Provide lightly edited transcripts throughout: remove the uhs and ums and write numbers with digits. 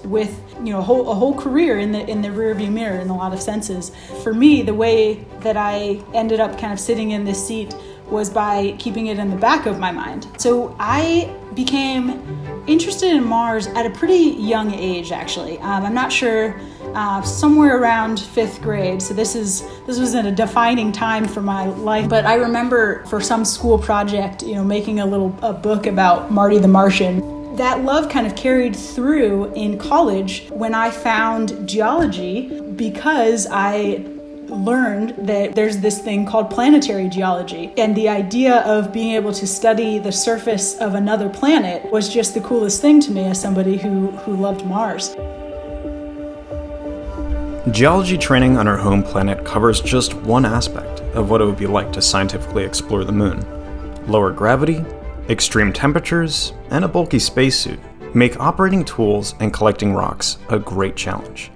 With a whole career in the rearview mirror in a lot of senses. For me, the way that I ended up kind of sitting in this seat was by keeping it in the back of my mind. So I became interested in Mars at a pretty young age, actually. I'm not sure, somewhere around 5th grade. So this was at a defining time for my life. But I remember for some school project, making a book about Marty the Martian. That love kind of carried through in college when I found geology, because I learned that there's this thing called planetary geology. And the idea of being able to study the surface of another planet was just the coolest thing to me as somebody who loved Mars. Geology training on our home planet covers just one aspect of what it would be like to scientifically explore the moon. Lower gravity, extreme temperatures, and a bulky spacesuit make operating tools and collecting rocks a great challenge.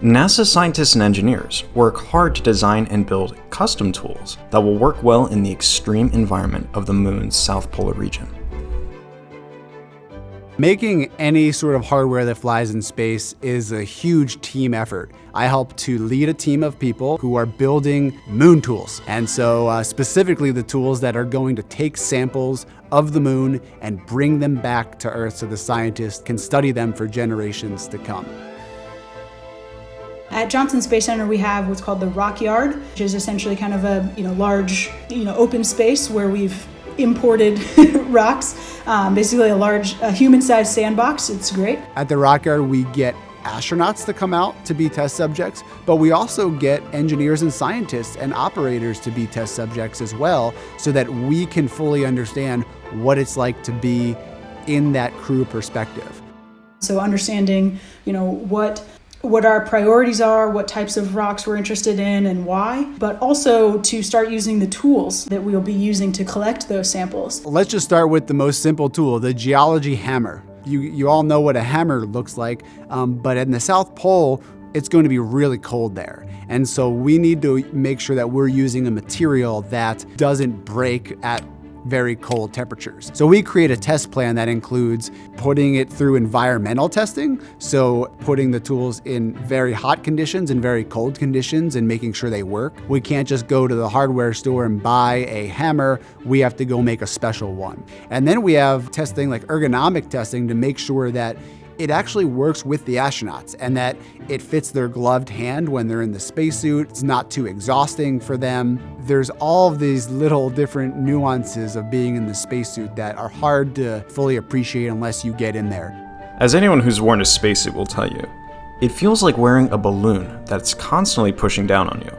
NASA scientists and engineers work hard to design and build custom tools that will work well in the extreme environment of the moon's south polar region. Making any sort of hardware that flies in space is a huge team effort. I help to lead a team of people who are building moon tools. And so specifically the tools that are going to take samples of the moon and bring them back to Earth so the scientists can study them for generations to come. At Johnson Space Center, we have what's called the Rock Yard, which is essentially kind of a large open space where we've imported rocks, basically a large human-sized sandbox. It's great. At the Rock Yard, we get astronauts to come out to be test subjects, but we also get engineers and scientists and operators to be test subjects as well, so that we can fully understand what it's like to be in that crew perspective. So understanding, what our priorities are, what types of rocks we're interested in and why, but also to start using the tools that we'll be using to collect those samples. Let's just start with the most simple tool, the geology hammer. You all know what a hammer looks like, but in the South Pole, it's going to be really cold there. And so we need to make sure that we're using a material that doesn't break at very cold temperatures. So we create a test plan that includes putting it through environmental testing. So putting the tools in very hot conditions and very cold conditions and making sure they work. We can't just go to the hardware store and buy a hammer. We have to go make a special one. And then we have testing like ergonomic testing to make sure that it actually works with the astronauts and that it fits their gloved hand when they're in the spacesuit. It's not too exhausting for them. There's all of these little different nuances of being in the spacesuit that are hard to fully appreciate unless you get in there. As anyone who's worn a spacesuit will tell you, it feels like wearing a balloon that's constantly pushing down on you.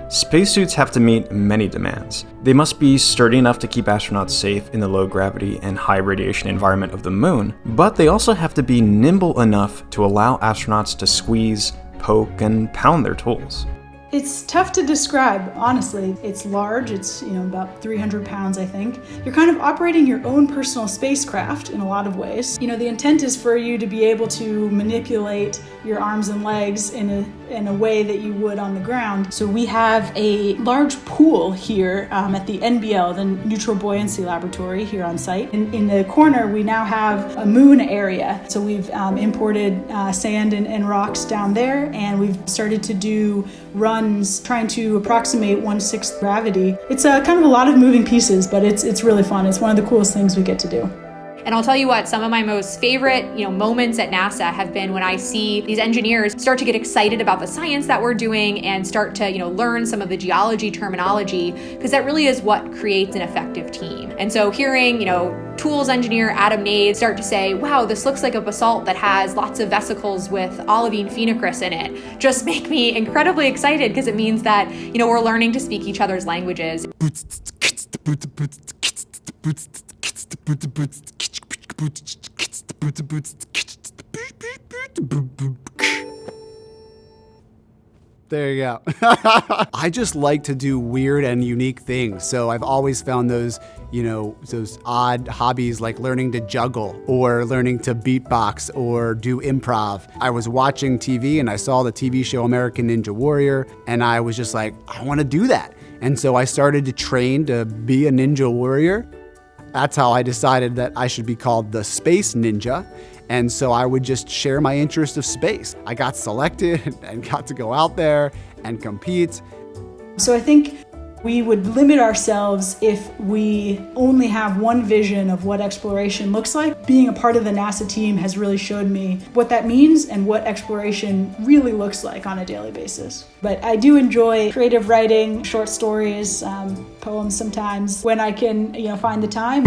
Spacesuits have to meet many demands. They must be sturdy enough to keep astronauts safe in the low gravity and high radiation environment of the moon, but they also have to be nimble enough to allow astronauts to squeeze, poke, and pound their tools. It's tough to describe, honestly. It's large, it's about 300 pounds, I think. You're kind of operating your own personal spacecraft in a lot of ways. The intent is for you to be able to manipulate your arms and legs in a way that you would on the ground. So we have a large pool here at the NBL, the Neutral Buoyancy Laboratory here on site. In the corner, we now have a moon area. So we've imported sand and rocks down there, and we've started to do runs trying to approximate 1/6 gravity. It's kind of a lot of moving pieces, but it's really fun. It's one of the coolest things we get to do. And I'll tell you what, some of my most favorite, moments at NASA have been when I see these engineers start to get excited about the science that we're doing and start to, learn some of the geology terminology, because that really is what creates an effective team. And so hearing, tools engineer Adam Nade start to say, wow, this looks like a basalt that has lots of vesicles with olivine phenocryst in it, just make me incredibly excited, because it means that, we're learning to speak each other's languages. There you go. I just like to do weird and unique things. So I've always found those odd hobbies like learning to juggle or learning to beatbox or do improv. I was watching TV and I saw the TV show American Ninja Warrior, and I was just like, I want to do that. And so I started to train to be a ninja warrior. That's how I decided that I should be called the Space Ninja. And so I would just share my interest of space. I got selected and got to go out there and compete. So I think we would limit ourselves if we only have one vision of what exploration looks like. Being a part of the NASA team has really showed me what that means and what exploration really looks like on a daily basis. But I do enjoy creative writing, short stories, poems sometimes, when I can, find the time.